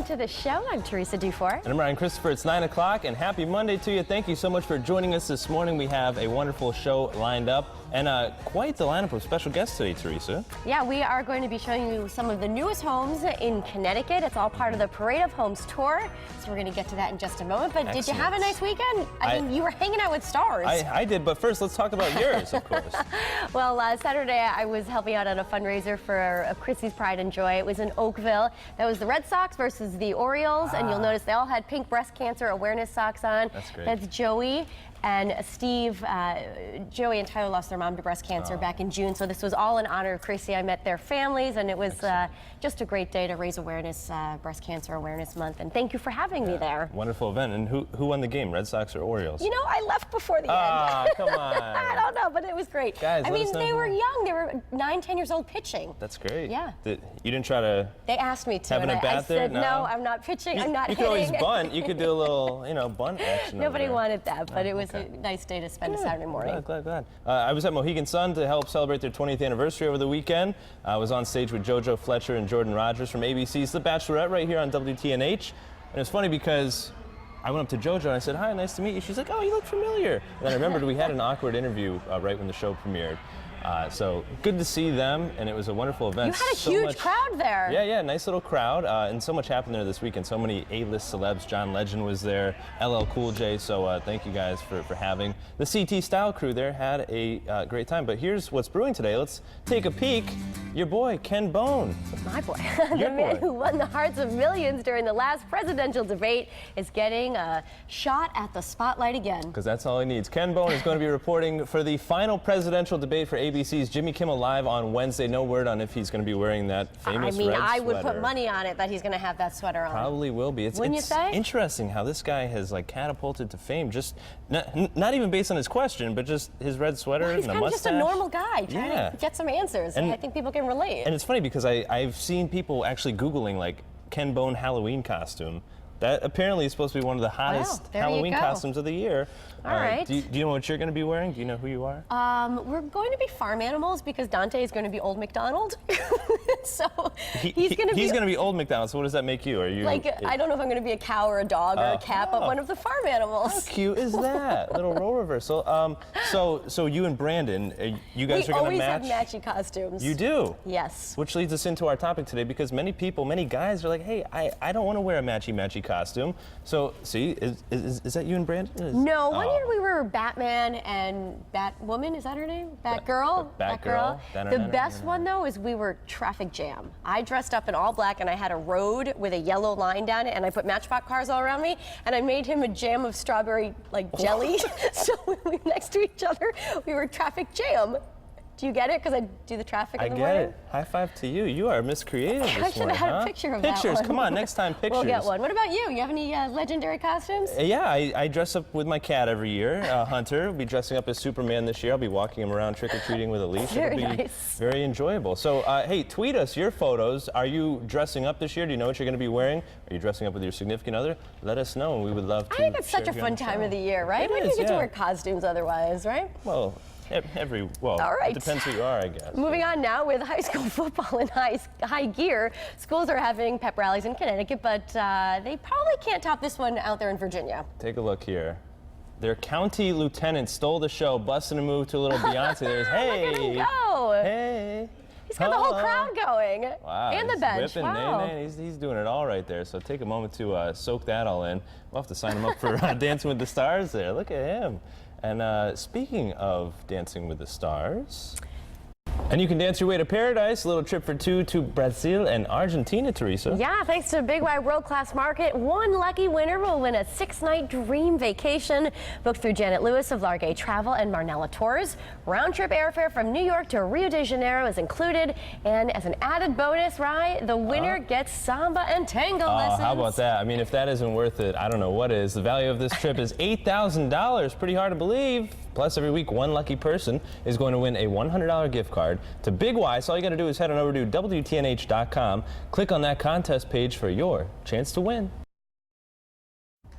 welcome to the show. I'm Teresa Dufour. And I'm Ryan Christopher. It's 9 o'clock, and happy Monday to you. Thank you so much for joining us this morning. We have a wonderful show lined up, and quite the lineup of special guests today, Teresa. Yeah, we are going to be showing you some of the newest homes in Connecticut. It's all part of the Parade of Homes tour, so we're going to get to that in just a moment. But Did you have a nice weekend? I mean, you were hanging out with stars. I did, but first let's talk about yours, of course. Well, Saturday I was helping out at a fundraiser for Chrissy's Pride and Joy. It was in Oakville. That was the Red Sox versus the Orioles, and you'll notice they all had pink breast cancer awareness socks on. That's great. That's Joey and Steve. Joey and Tyler lost their mom to breast cancer back in June, so this was all in honor of Chrissy. I met their families, and it was just a great day to raise awareness, Breast Cancer Awareness Month, and thank you for having me there. Wonderful event. And who won the game, Red Sox or Orioles? You know, I left before the end. Ah, come on. I don't know, but it was great. Guys, I mean, they were young. They were 9, 10 years old pitching. That's great. Yeah. You didn't try to... They asked me to, having and a bat I said, there? no, I'm not pitching, I'm not hitting. You could always bunt. You could do a little, bunt action. Nobody wanted that, but it was a nice day to spend a Saturday morning. Glad. I was at Mohegan Sun to help celebrate their 20th anniversary over the weekend. I was on stage with JoJo Fletcher and Jordan Rogers from ABC's The Bachelorette right here on WTNH. And it's funny because I went up to JoJo and I said, "Hi, nice to meet you." She's like, "Oh, you look familiar." And I remembered we had an awkward interview right when the show premiered. So good to see them, and it was a wonderful event. You had a huge crowd there. Yeah, nice little crowd, and so much happened there this weekend. So many A-list celebs. John Legend was there, LL Cool J. So thank you guys for having the CT Style crew there. Had a great time. But here's what's brewing today. Let's take a peek. Your boy Ken Bone. My boy, the man who won the hearts of millions during the last presidential debate, is getting a shot at the spotlight again. Because that's all he needs. Ken Bone is going to be reporting for the final presidential debate for ABC's Jimmy Kimmel Live on Wednesday. No word on if he's going to be wearing that famous red sweater. I would put money on it that he's going to have that sweater on. Probably will be. Wouldn't you say? It's interesting how this guy has catapulted to fame, just not even based on his question, but just his red sweater and the mustache. He's just a normal guy trying to get some answers. And I think people can relate. And it's funny because I've seen people actually Googling Ken Bone Halloween costume. That apparently is supposed to be one of the hottest Halloween costumes of the year. All right. Do you know what you're going to be wearing? Do you know who you are? We're going to be farm animals because Dante is going to be Old MacDonald. So he's going to be Old MacDonald. So what does that make you? Are you I don't know if I'm going to be a cow or a dog or a cat, but one of the farm animals. How cute is that? Little role reversal. So you and Brandon, you guys are going to match? We always have matchy costumes. You do? Yes. Which leads us into our topic today, because many guys are like, hey, I don't want to wear a matchy costume. So see, is that you and Brandon? No, one year we were Batman and Batwoman. Is that her name? Batgirl. Batgirl. The best one though is we were Traffic Jam. I dressed up in all black and I had a road with a yellow line down it, and I put Matchbox cars all around me, and I made him a jam of strawberry jelly. So we were next to each other. We were Traffic Jam. Do you get it? Because I do the traffic in the morning. I get it. High five to you. You are Miss Creative this morning. I should have had a picture of that one. Pictures. Come on, next time, pictures. We'll get one. What about you? You have any legendary costumes? Yeah, I dress up with my cat every year. Hunter will be dressing up as Superman this year. I'll be walking him around trick-or-treating with Alicia. Very It'll be nice. Very enjoyable. So, hey, tweet us your photos. Are you dressing up this year? Do you know what you're going to be wearing? Are you dressing up with your significant other? Let us know, and we would love to. I think it's such a fun time of the year, right? When do you get to wear costumes otherwise, right? Well, all right. It depends who you are, I guess. Moving on now with high school football in high gear. Schools are having pep rallies in Connecticut, but they probably can't top this one out there in Virginia. Take a look here. Their county lieutenant stole the show, busting a move to a little Beyonce. There's, hey. Look at him go. Hey. He's got the whole crowd going. Wow. And the bench. Whipping, wow. He's doing it all right there. So take a moment to soak that all in. We'll have to sign him up for Dancing with the Stars there. Look at him. And speaking of Dancing with the Stars, and you can dance your way to paradise. A little trip for two to Brazil and Argentina, Teresa. Yeah, thanks to Big Y World Class Market, one lucky winner will win a 6-night dream vacation booked through Janet Lewis of Largay Travel and Marnella Tours. Round-trip airfare from New York to Rio de Janeiro is included, and as an added bonus, the winner gets samba and tango lessons. How about that? I mean, if that isn't worth it, I don't know what is. The value of this trip is $8,000. Pretty hard to believe. Plus, every week, one lucky person is going to win a $100 gift card to Big Y. So all you got to do is head on over to WTNH.com, click on that contest page for your chance to win.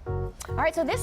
All right, so this